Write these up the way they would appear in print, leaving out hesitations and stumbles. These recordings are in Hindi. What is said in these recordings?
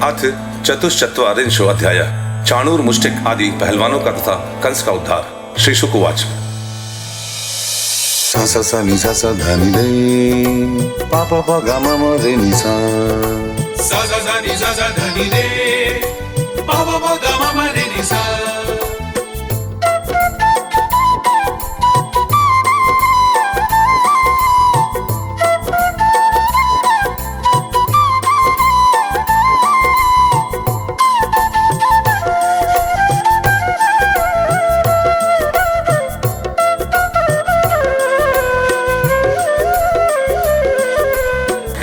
अथ चतुश्चत्वारिंशो अध्याय चाणूर मुष्टिक आदि पहलवानों का तथा कंस का उद्धार। श्री शुक उवाच। सा सा सा नि सा सा धा नि रे पा पा पा गा मा मा रे नि सा सा सा सा नि सा सा धा नि रे पा पा पा गा मा मा रे नि सा।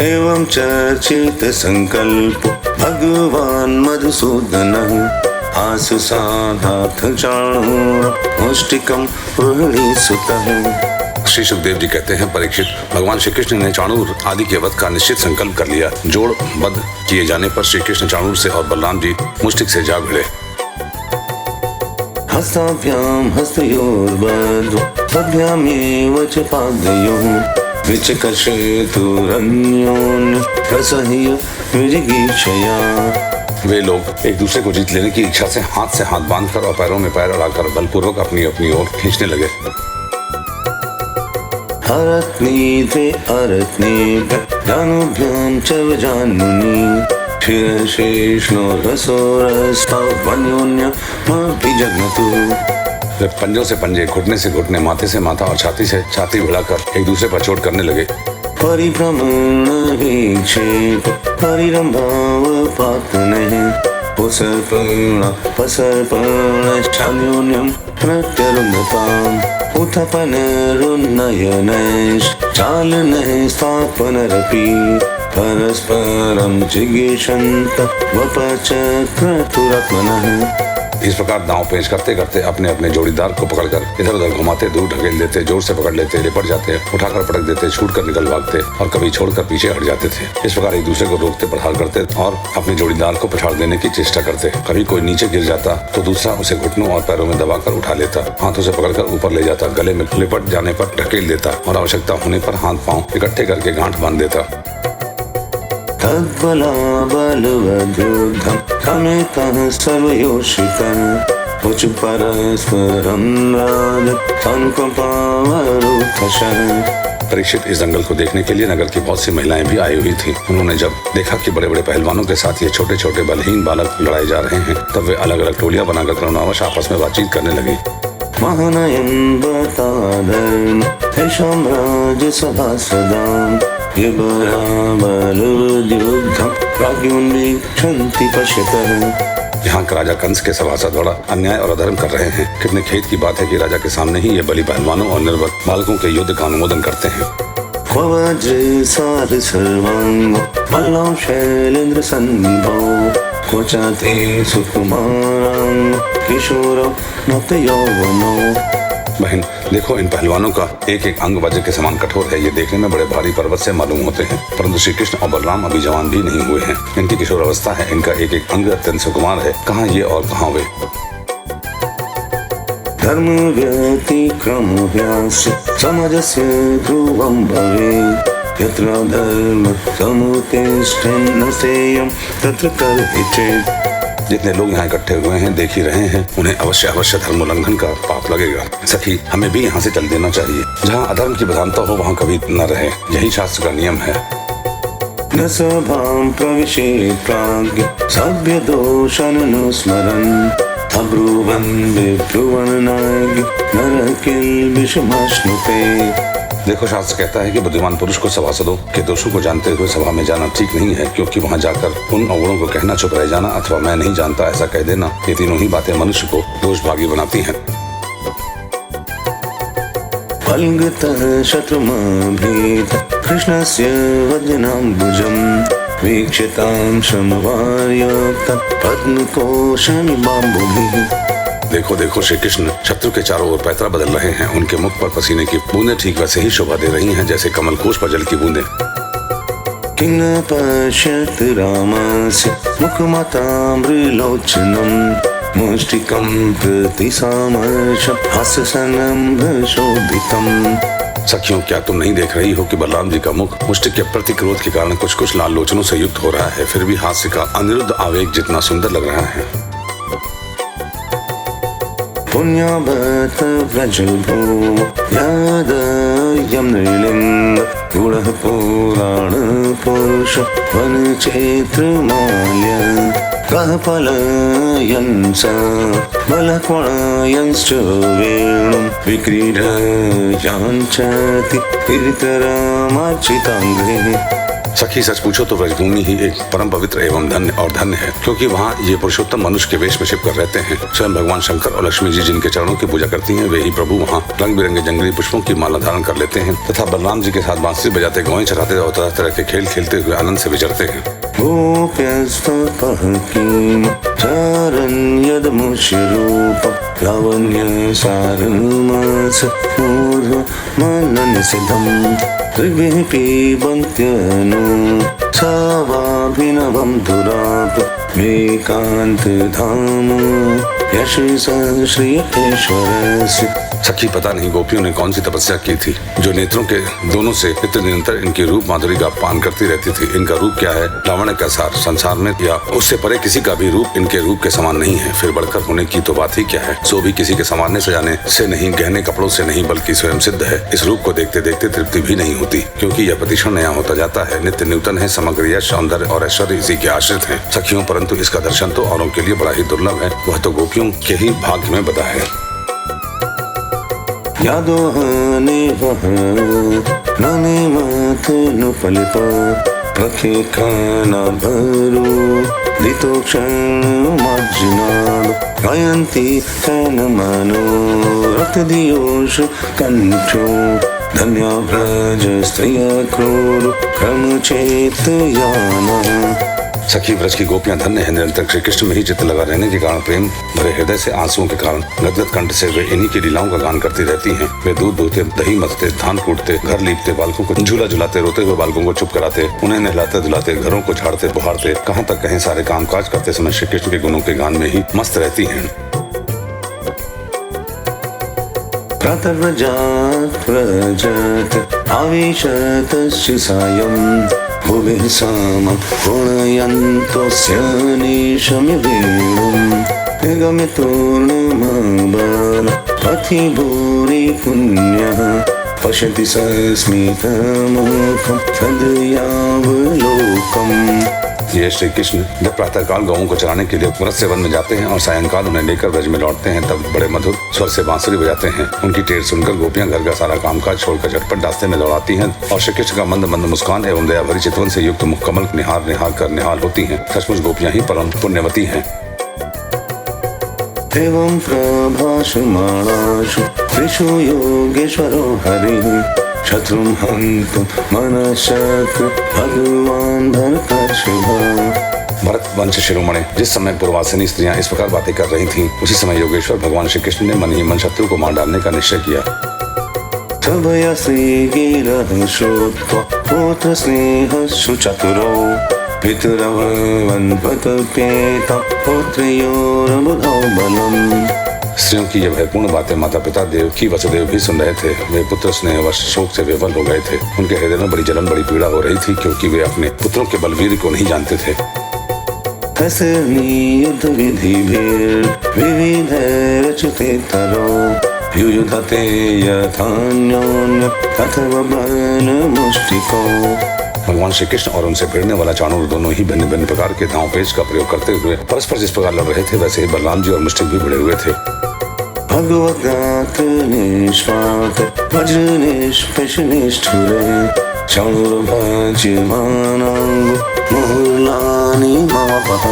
एवं चर्चित संकल्प भगवान मधुसूदन आसु साधाथ चाणूर मुष्टिकम रोहिणी सुतः। श्री सुखदेव जी कहते हैं, परीक्षित, भगवान श्री कृष्ण ने चाणूर आदि के वध का निश्चित संकल्प कर लिया। जोड़ बद्ध किए जाने पर श्री कृष्ण चाणूर से और बलराम जी मुष्टिक से जा भिड़े। हस्ताभ्याम हस्तयोर्बद्धौ पद्भ्यामेव च पादयोः विचकर्षेतुरन्योन्य रसह्य विजिगीषया। वे लोग एक दूसरे को जीत लेने की इच्छा से हाथ बांधकर और पैरों में पैर अड़ाकर बलपूर्वक अपनी अपनी ओर खींचने लगे। हरत्नीते अरत्नीभ्य जानुभ्यां च वजानुनि शिरशेषणो रसोरस्तावन्योन्यमभिजग्नतु। वे पंजों से पंजे, घुटने से घुटने, माथे से माथा और छाती से छाती भिड़ाकर एक दूसरे पर चोट करने लगे। परिभ्रमण विक्षेप परिरंभावपातनः पुसर्पणश्चान्योन्यं प्रत्यरुन्धताम् उत्थपनरुन्नयनश्चालनः स्थापनरपि परस्परं जिगीषन्तः वपचक्रतुरात्मनः। इस प्रकार दांव पेश करते करते अपने अपने जोड़ीदार को पकड़कर इधर उधर घुमाते, दूर ढकेल देते, जोर से पकड़ लेते, लिपट जाते, उठाकर पटक देते, छूटकर निकल भागते और कभी छोड़कर पीछे हट जाते थे। इस प्रकार एक दूसरे को रोकते, प्रहार करते और अपने जोड़ीदार को पछाड़ देने की चेष्टा करते। कभी कोई नीचे गिर जाता तो दूसरा उसे घुटनों और पैरों में दबाकर उठा लेता, हाथों से पकड़कर ऊपर ले जाता, गले में लिपट जाने पर ढकेल देता और आवश्यकता होने पर हाथ पांव इकट्ठे करके गांठ बांध देता। तद्बलाबलवद्युद्धं समेतः सर्वयोषितः उच्च परस्परं राजतनुकंपावरुद्धशः। परीक्षित, इस दंगल को देखने के लिए नगर की बहुत सी महिलाएं भी आई हुई थीं। उन्होंने जब देखा कि बड़े बड़े पहलवानों के साथ ये छोटे छोटे बलहीन बालक लड़ाए जा रहे हैं, तब वे अलग अलग टोलियां बनाकर करुणावश आपस में बातचीत करने लगी। महानयं बतादर्म ऐषां राजसभासदाम् यहाँ का राजा कंस के सभासद बड़ा अन्याय और अधर्म कर रहे हैं। कितने खेद की बात है कि राजा के सामने ही ये बलि पहलवानों और निर्बल बालकों के युद्ध का अनुमोदन करते हैं। शैलेंद्र सन्निभो क्वचाते सुकुमारां किशोरो नत यौवनो। बहन, देखो, इन पहलवानों का एक एक अंग वज्र के समान कठोर है। ये देखने में बड़े भारी पर्वत से मालूम होते हैं, परंतु श्री कृष्ण और बलराम अभी जवान भी नहीं हुए हैं। इनकी किशोर अवस्था है, इनका एक एक अंग अत्यंत सुकुमार है। कहाँ ये और कहाँ वे। धर्म व्यतिक्रमोऽभ्यास समाजस्य ध्रुवं भवेत् यत्र धर्म समुत्तिष्ठन् सेयं तत्र कर्हिचेत्। जितने लोग यहाँ इकट्ठे हुए हैं देख ही रहे हैं, उन्हें अवश्य अवश्य धर्म उल्लंघन का पाप लगेगा। सखी, हमें भी यहाँ से चल देना चाहिए। जहाँ अधर्म की प्रधानता हो वहाँ कभी न रहे, यही शास्त्र का नियम है। न सभां प्रविशेत् प्राज्ञ सभ्य दोषानुस्मरन् अब्रुवन् विब्रुवन्नाज्ञ नरः किल्बिषमश्नुते। देखो, शास्त्र कहता है कि बुद्धिमान पुरुष को सभासदों के दोषों को जानते हुए सभा में जाना ठीक नहीं है, क्योंकि वहां जाकर उन अवगुणों को कहना, चुप रह जाना अथवा मैं नहीं जानता ऐसा कह देना, ये तीनों ही बातें मनुष्य को दोषभागी बनाती हैं। फल्गतः शत्रुमभीत कृष्णस्य वदनाम्बुजं वीक्षितां समवार्यक्तं पद्मकोशमिवाम्बुभिः। देखो देखो, श्री कृष्ण शत्रु के चारों ओर पैतरा बदल रहे हैं। उनके मुख पर पसीने की बूंदें ठीक वैसे ही शोभा दे रही हैं जैसे कमल कोश पर जल की बूंदें। किं पश्यत रामस्य मुखमाताम्रलोचनं मुष्टिकं प्रतिसामर्शं हास्यसनम्भशोभितम्। सखियों, क्या तुम नहीं देख रही हो कि बलराम जी का मुख मुष्टिक के प्रति क्रोध के कारण कुछ कुछ लाल लोचनों से युक्त हो रहा है, फिर भी हास्य का अनिरुद्ध आवेग जितना सुंदर लग रहा है। पुण्यवत व्रजभूम यादयं नृलिंग गुणः पुराण पुरुष वन चैत्र माल्य कः पलायन् स बलक्वणयंश्च वेणुं विक्रीडयाञ्चति कीर्तरामार्चिताङ्घ्रिः। सखी, सच पूछो तो व्रजभूमि ही एक परम पवित्र एवं धन्य और धन्य है, क्योंकि वहाँ ये पुरुषोत्तम मनुष्य के वेश में छिप कर रहते हैं। स्वयं भगवान शंकर और लक्ष्मी जी जिनके चरणों की पूजा करती हैं, वे ही प्रभु वहाँ रंग बिरंगे जंगली पुष्पों की माला धारण कर लेते हैं तथा बलराम जी के साथ बांसुरी बजाते, गौएं चराते और तरह तरह के खेल खेलते हुए आनंद से विचरते हैं। गोप्यस्तपहकीं चारण्यदमुष्यरूपं लावण्यसारमास ऊर्ध्वमननसिद्धं त्रिभिः पिबन्त्यनु सवाभिनवं दुराप एकान्तधाम यशस श्रीयकेश्वरस्य। सखी, पता नहीं गोपियों ने कौन सी तपस्या की थी जो नेत्रों के दोनों से नित्य निरंतर इनकी रूप माधुरी का पान करती रहती थी। इनका रूप क्या है, लावण्य का सार संसार में या उससे परे किसी का भी रूप इनके रूप के समान नहीं है। फिर बढ़कर होने की तो बात ही क्या है। सो भी किसी के संवारने सजाने से नहीं, गहने कपड़ों से नहीं, बल्कि स्वयं सिद्ध है। इस रूप को देखते देखते तृप्ति भी नहीं होती, क्योंकि यह प्रतिक्षण नया होता जाता है, नित्य नूतन है। समग्र यश, सौंदर्य और ऐश्वर्य इसी के आश्रित है सखियों, परंतु इसका दर्शन तो औरों के लिए बड़ा ही दुर्लभ है। वह तो गोपियों के ही भाग्य में बता है। यादोहने वह नने माथ नुपलिप प्रखे खाना भरू दितोक्षण मार्जिनाद गायन्ति तन मनो रथ दियोष कंठो धन्या व्रज स्त्रिय क्रूर क्रम चेत याना। सखी, व्रज की गोपियां धन्य है। निरंतर श्री कृष्ण में ही चित्त लगा रहने के कारण, प्रेम भरे हृदय से आंसुओं के कारण गदगद कंठ से वे इन्हीं की लीलाओं का गान करती रहती हैं। वे दूध दूहते, दही मथते, धान कूटते, घर लीपते, बालकों को झूला झुलाते, रोते हुए बालकों को चुप कराते, उन्हें नहलाते धुलाते, घरों को झाड़ते बुहारते, कहाँ तक कहें सारे काम काज करते समय श्री कृष्ण के गुणों के गान में ही मस्त रहती हैं। प्रातर्व्रजात् व्रजत् आविशत सायं भुवि सामं गुणयन्तोऽस्य निशमिवेणुं निगमितोर्णमाबाल पथि भूरि पुण्यः पश्यति सस्मितमुखं तद्यावलोकम्। ये श्री कृष्ण जब प्रातःकाल गौओं को चराने के लिए व्रत से वन में जाते हैं और सायंकाल उन्हें लेकर ब्रज में लौटते हैं, तब बड़े मधुर स्वर से बांसुरी बजाते हैं। उनकी टेर सुनकर गोपियां घर का सारा कामकाज छोड़कर झटपट रास्ते में दौड़ाती हैं और श्री कृष्ण का मंद मंद मुस्कान एवं दया भरी चितवन से युक्त मुख कमल निहार निहार कर निहाल होती हैं। सचमुच गोपियां ही परम पुण्यवती हैं। एवं प्रभाषमाणाशु त्रिषु योगेश्वरो हरिः शत्रुं हन्तुं मनशक्र भगवान् भरतर्षभा। भरत वंश शिरोमणि, जिस समय पूर्वासिनी स्त्रियां इस प्रकार बातें कर रही थीं, उसी समय योगेश्वर भगवान श्री कृष्ण ने मन ही मन शत्रु को मार डालने का निश्चय किया। तवया श्रीगिरः श्रुत्वा पुत्र स्नेहस्सु चतुरो पितरवन्पतप्येत पुत्रयोरबुधौ बलम्। स्त्रियों की ये भयपूर्ण बातें माता पिता देवकी वसुदेव भी सुन रहे थे। वे पुत्र स्नेहवश शोक से विवल हो गए थे। उनके हृदय में बड़ी जलन, बड़ी पीड़ा हो रही थी, क्योंकि वे अपने पुत्रों के बलवीर को नहीं जानते थे। युद्ध विधि विविध रचिते तरो युयुधते यथान्योन्य तथैव बलमुष्टिको। भगवान श्री कृष्ण और उनसे भिड़ने वाला चाणूर दोनों ही भिन्न भिन्न प्रकार के दांव पेच का प्रयोग करते हुए परस्पर जिस प्रकार लड़ रहे थे, वैसे ही बलराम जी और मुष्टिक भी भिड़े हुए थे। भगवद्गात निष्पात वज्र निष्पेष निष्ठुरे चाणूरभज्यमानांगो मुहुर्लानि मापः।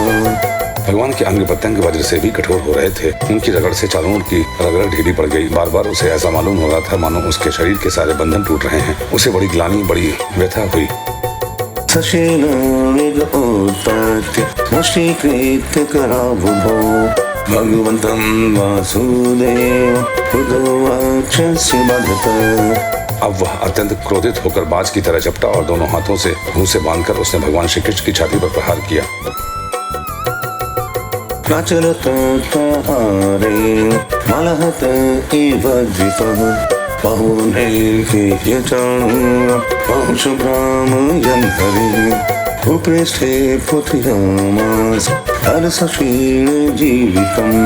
भगवान के अंग प्रत्यंग वज्र से भी कठोर हो रहे थे। उनकी रगड़ से चाणूर की रगड़ ढीली पड़ गई। बार बार उसे ऐसा मालूम हो रहा था मानो उसके शरीर के सारे बंधन टूट रहे हैं। उसे बड़ी ग्लानि, बड़ी व्यथा हुई। सशेन विगोत्पत्य मुष्टिकृत्य करावुभो भगवन्तं वासुदेव उदवाक्षस्य बधत। अब वह अत्यंत क्रोधित होकर बाज की तरह झपटा और दोनों हाथों से मुंह से बांधकर उसने भगवान श्री कृष्ण की छाती पर प्रहार किया। प्रचलत प्रहारे मलहत इव द्विपः पाहुणैर्के बहुशुभ्रामयन् हरिः उपृष्ठे पुत्र्यामास हरसक्षीण जीवितम्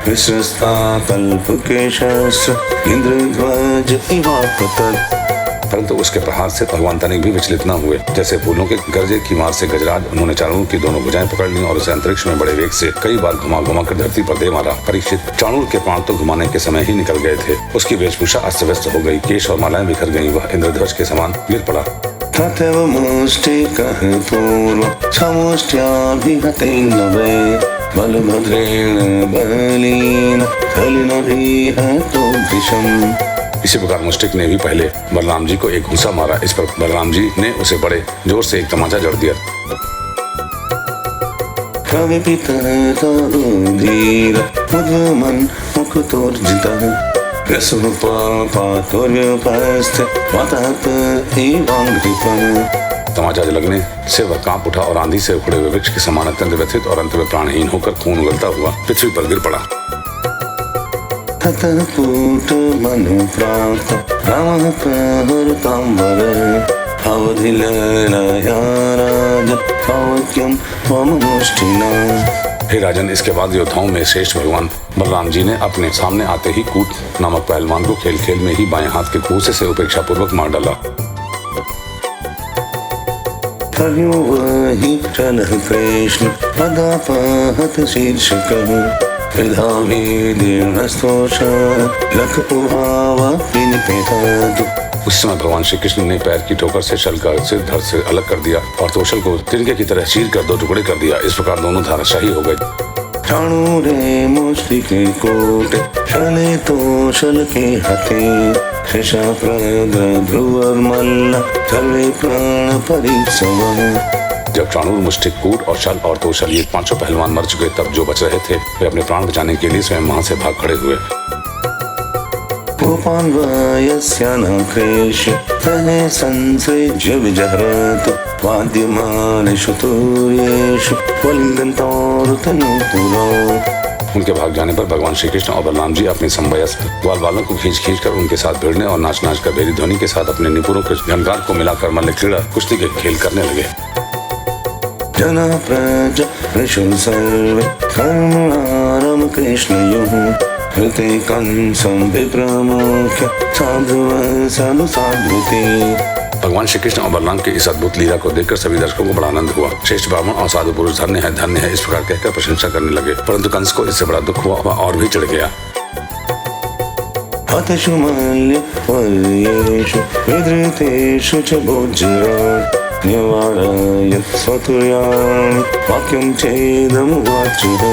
विश्रस्ता कल्पकेशस्य इंद्रध्वज इवापतत्। परंतु उसके प्रहार से भगवान तनिक भी विचलित न हुए। जैसे फूलों के गरजे की मार से गजराज, उन्होंने चाणूर की दोनों भुजाएं पकड़ ली और उसे अंतरिक्ष में बड़े वेग से कई बार घुमा घुमा कर धरती पर दे मारा। परीक्षित, चाणूर के प्राण तो घुमाने के समय ही निकल गए थे। उसकी वेशभूषा अस्त व्यस्त हो गई, केश और मालाएं बिखर गईं, वह इंद्रध्वज के समान गिर पड़ा। तथैव मुष्टिकः पूर्वं समुष्ट्याभिहतेन वै बलभद्रेण बलेन कलिनभिहतो वृषम्। इसी प्रकार मुष्टिक ने भी पहले बलराम जी को एक घूंसा मारा। इस पर बलराम जी ने उसे बड़े जोर से एक तमाचा जड़ दिया। कविपितरुधीर मुद्गमन् मुकुटोर्जितः रसोपपातोर्व्यपस्थ वातात् एवाङ्घ्रिपः। तमाचा लगने से वह कांप उठा और आंधी से उखड़े हुए वृक्ष के समान अत्यंत व्यथित और अंत में प्राणहीन होकर खून उगलता हुआ पृथ्वी पर गिर पड़ा। ततः कूटमनुप्राप्त रामः प्रहरताम्बरः अवधिललया राजन् काव्यं त्वमुष्टिना। हे राजन, इसके बाद योद्धाओं में श्रेष्ठ भगवान बलराम जी ने अपने सामने आते ही कूट नामक पहलवान को खेल खेल में ही बाएं हाथ के घूंसे से उपेक्षा पूर्वक मार डाला। तयो वही चलः कृष्ण पदापहत शीर्षकः उस समय भगवान श्री कृष्ण ने पैर की ठोकर से शल का सिर धड़ से अलग कर दिया और तोशल को तिनके की तरह चीर कर दो टुकड़े कर दिया। इस प्रकार दोनों धाराशाही हो गए। चाणूरे मुष्टिके कोटे शले तोशल के हते ध्रुवर्मल्ल सर्वे प्राण परिसवः। जब चाणूर, मुष्टिक, कूट और शल और तोशल ये पांचों पहलवान मर चुके, तब जो बच रहे थे वे अपने प्राण बचाने के लिए स्वयं वहां से भाग खड़े हुए। उनके भाग जाने पर भगवान श्री कृष्ण और बलराम जी अपने समवयस्क ग्वाल बालों को खींच खींच कर उनके साथ भिड़ने और नाच नाच कर भेरी ध्वनि के साथ अपने निपुणों के झनकार को मिलाकर मल्ल क्रीड़ा कुश्ती के खेल करने लगे। जना प्रजा ऋषु सर्वे कर्मणारम कृष्णयोः हृते कंसं विप्रमुख्य साधुः साधु साधुते। भगवान श्री कृष्ण और बलराम की इस अद्भुत लीला को देखकर सभी दर्शकों को बड़ा आनंद हुआ। श्रेष्ठ ब्राह्मण और साधु पुरुष धन्य है इस प्रकार कहकर प्रशंसा करने लगे। परंतु कंस को इससे बड़ा दुख हुआ, वह और भी चढ़ गया। अतशु मल्य वर्येषु विधृतेषु च भोज्यराट् निवारयत् स्वतुर्याणि वाक्यं चेदमुवाचुः।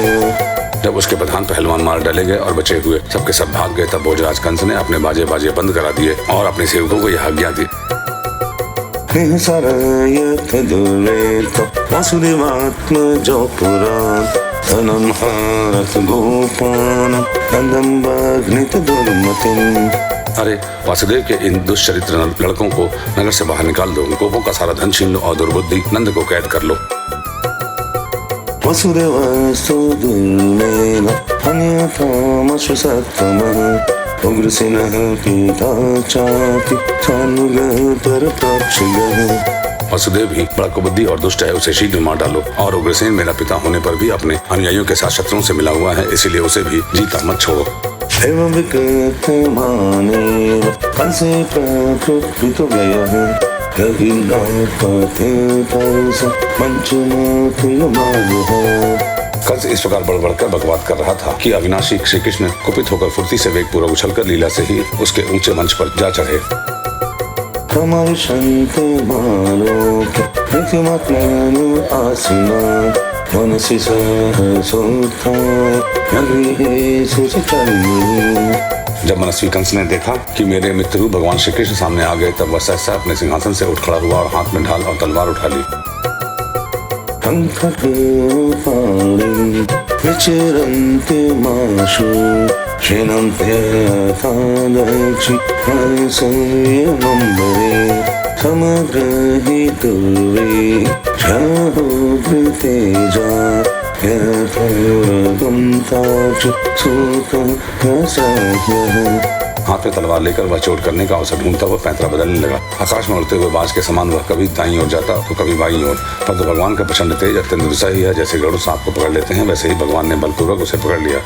जब उसके प्रधान पहलवान मार डाले गए और बचे हुए सबके सब भाग गए, तब भोजराज कंस ने अपने बाजे बंद करा दिए और अपने सेवकों को यह आज्ञा दी। सरयत दुर्वेत वासुदेवात्मजो पुरात् धनंहारत गोपान नंदं बघ्नित दुर्मतिम्। अरे वासुदेव के इन दुष्चरित्र लड़कों को नगर से बाहर निकाल दो, गोपों का सारा धन छीन लो और दुर्बुद्धि नंद को कैद कर लो। वसुदेवस्तु दुर्मेध अन्यथामशु सत्तमः उग्रसेनः पिता चापि सानुगतर प्रक्षिगः। वसुदेव भी बड़ा कुबुद्धि और दुष्ट है, उसे शीघ्र मार डालो। और उग्रसेन मेरा पिता होने पर भी अपने अनुयायियों के साथ शत्रुओं से मिला हुआ है, इसीलिए उसे भी जीता मत छोड़ो। एवं विकृतमानेव कंसे प्रकृतितो व्ययः कंस इस प्रकार बढ़कर बकवाद कर रहा था कि अविनाशी श्री कृष्ण कुपित होकर फुर्ती से वेग पूर्वक उछलकर लीला से ही उसके ऊंचे मंच पर जा चढ़े। मनसि जब मनस्वी कंस ने देखा कि मेरे मित्र भगवान श्री कृष्ण सामने आ गए, तब वह सहसा अपने सिंहासन से उठ खड़ा हुआ और हाथ में ढाल और तलवार उठा ली। हाथ में तलवार लेकर वह चोट करने का अवसर ढूंढता हुआ पैंतरा बदलने लगा। आकाश में उड़ते हुए बाज के समान वह कभी दाईं ओर जाता तो कभी बाईं ओर। परंतु भगवान का प्रचंड तेज अत्यंत दुस्साही है। जैसे गरुड़ सांप को पकड़ लेते हैं वैसे ही भगवान ने बलपूर्वक उसे पकड़ लिया।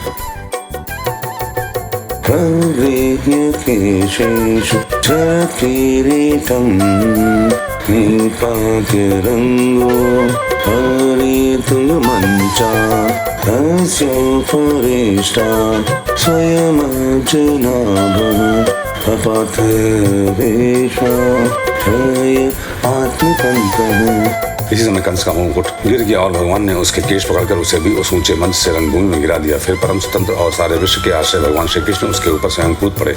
इसी समय कंस का मुकुट गिर गया और भगवान ने उसके केश पकड़कर उसे भी उस ऊंचे मंच से रणभूमि में गिरा दिया। फिर परम स्वतंत्र और सारे विश्व के आश्रय भगवान श्री कृष्ण उसके ऊपर स्वयं कूद पड़े।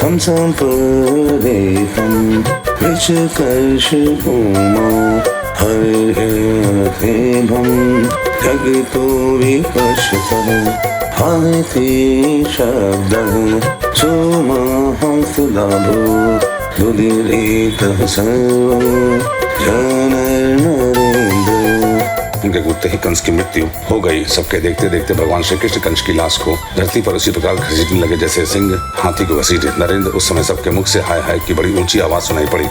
हम उनके कूदते ही कंस की मृत्यु हो गई। सबके देखते देखते भगवान श्री कृष्ण कंस की लाश को धरती पर उसी प्रकार घसीटने लगे जैसे सिंह हाथी को घसीटे। नरेंद्र उस समय सबके मुख से हाय हाय की बड़ी ऊंची आवाज सुनाई पड़ी।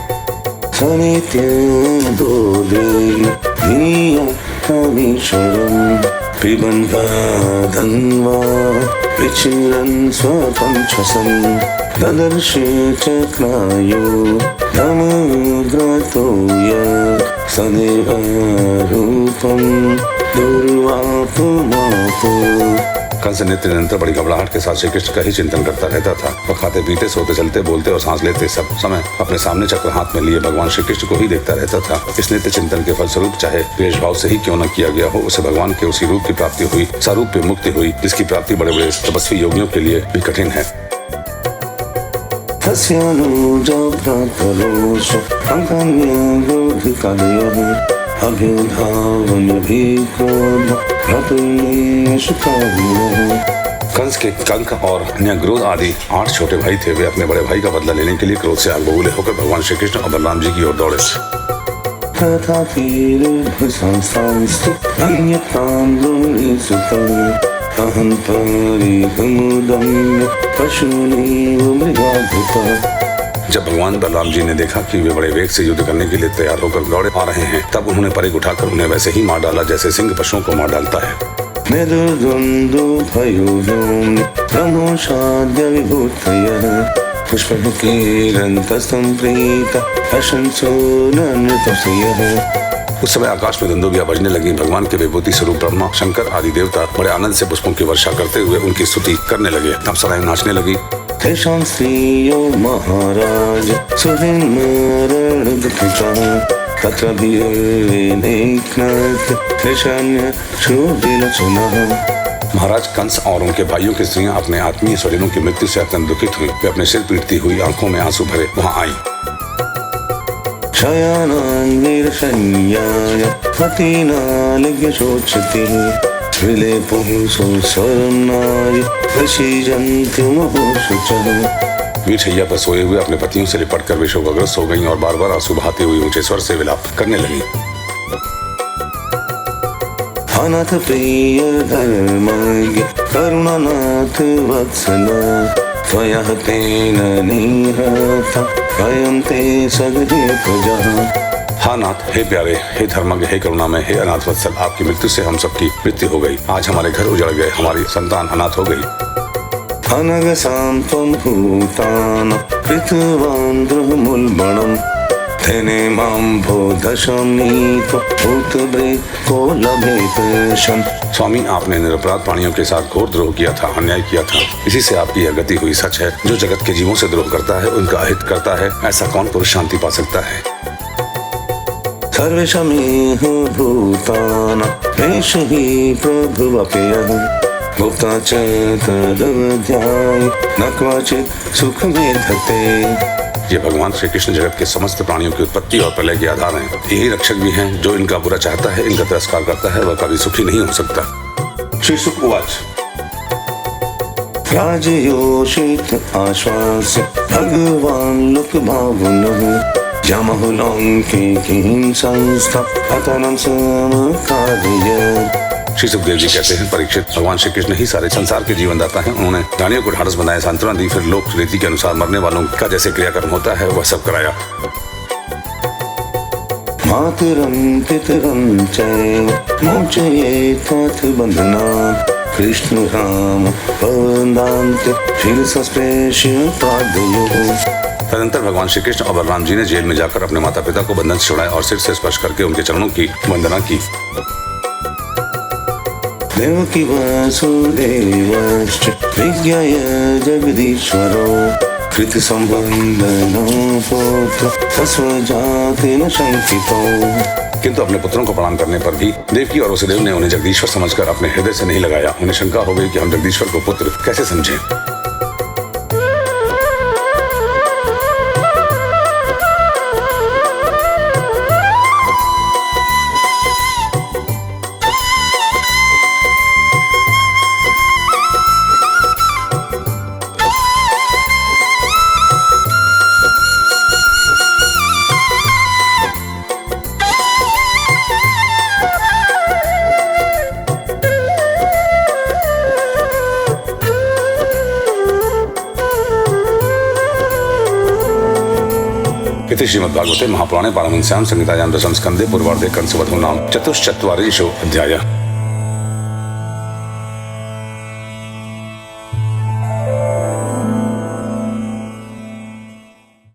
कंस नित्य निरंतर बड़ी घबराहट के साथ श्री कृष्ण का ही चिंतन करता रहता था। वह खाते पीते सोते चलते बोलते और सांस लेते सब समय अपने सामने चक्र हाथ में लिए भगवान श्री कृष्ण को ही देखता रहता था। इस नित्य चिंतन के फलस्वरूप चाहे भेषभाव से ही क्यों न किया गया हो, उसे भगवान के उसी रूप की प्राप्ति हुई, सारूप्य मुक्ति हुई, जिसकी प्राप्ति बड़े बड़े तपस्वी योगियों के लिए भी कठिन है। कंस के कंक और अन्य क्रोध आदि 8 छोटे भाई थे। वे अपने बड़े भाई का बदला लेने के लिए क्रोध से आग बबूले होकर भगवान श्री कृष्ण और बलराम जी की ओर दौड़े। जब भगवान बलराम जी ने देखा कि वे बड़े वेग से युद्ध करने के लिए तैयार होकर दौड़े आ रहे हैं, तब उन्होंने परिघ उठाकर उन्हें वैसे ही मार डाला जैसे सिंह पशुओं को मार डालता है। उस समय आकाश में दुंदुभियां बजने लगी। भगवान के विभूति स्वरूप ब्रह्मा, शंकर आदि देवता बड़े आनंद से पुष्पों की वर्षा करते हुए उनकी स्तुति करने लगे। तब सराय नाचने लगी। महाराज महाराज कंस और उनके भाइयों की स्त्रियां अपने आत्मीय स्वजनों की मृत्यु से अत्यंत दुखित हुई। वे अपने सिर पीटती हुई आंखों में आंसू भरे वहां आई। वीर शैया पर सोए हुए अपने पतियों से लिपट कर वे शोकग्रस्त हो गईं और बार बार आंसू बहाते हुए ऊंचे स्वर से विलाप करने लगी। अनाथ प्रिय धर्मज्ञ करुणानाथ वत्सल त्वया तेन निहता कयं ते सगजे प्रजा। हाँ नाथ, हे प्यारे, हे धर्मज्ञ, हे करुणामय, हे अनाथ वत्सल, आपकी मृत्यु से हम सबकी मृत्यु हो गई। आज हमारे घर उजड़ गए, हमारी संतान अनाथ हो गई। अनग सांत्वं भूतान कृतवान् द्रुमुल्बणम् तेने मां बोधशं नीतो भूतभृ को लभेत शं। स्वामी, आपने निरपराध प्राणियों के साथ घोर द्रोह किया था, अन्याय किया था। इसी से आपकी यह गति हुई। सच है, जो जगत के जीवों से द्रोह करता है उनका अहित करता है। ऐसा कौन पुरुष शांति पा सकता है। सर्वेषामेह भूतान एष हि प्रभुवप्यः गुप्ता च तदवध्याय न क्वचित् सुखमेधते। ये भगवान श्री कृष्ण जगत के समस्त प्राणियों की उत्पत्ति और प्रलय के आधार हैं। यही रक्षक भी हैं। जो इनका बुरा चाहता है, इनका तिरस्कार करता है, वह कभी सुखी नहीं हो सकता। श्री शुक उवाच। राजयोषित आश्वास्य भगवान् लोक भावुनः जमहुलंके किं संस्था अतनं समकारयत् श्री सुखदेव जी कहते हैं, परीक्षित, भगवान श्री कृष्ण ही सारे संसार के जीवन दाता हैं। उन्होंने प्राणियों को ढाढ़स बनाया, सांत्वना दी, फिर लोक रीति के अनुसार मरने वालों का जैसे क्रियाकर्म होता है वह सब कराया। मातरं पितरं चैव मोचयेत् बन्धनात् कृष्ण राम पवनान्ते शिरसस्पृश्य पादयोः। तदनंतर भगवान श्री कृष्ण और बलराम जी ने जेल में जाकर अपने माता पिता को बंधन से छुड़ाया और सिर से स्पर्श करके उनके चरणों की वंदना की। देवकी वासुदेवश्च विज्ञाय जगदीश्वरो कृत संबंधनो पुत्र तस्वजाति न शंकितो। किंतु अपने पुत्रों को प्रणाम करने पर भी देवकी और वसुदेव ने उन्हें जगदीश्वर समझकर अपने हृदय से नहीं लगाया। उन्हें शंका हो गई कि हम जगदीश्वर को पुत्र कैसे समझें। इति श्रीमद्भागवते महापुराणे पारमहंस्यां संहितायां दशम स्कन्धे पूर्वार्धे कंसवधो नाम चतुश्चत्वारिंशो अध्यायः।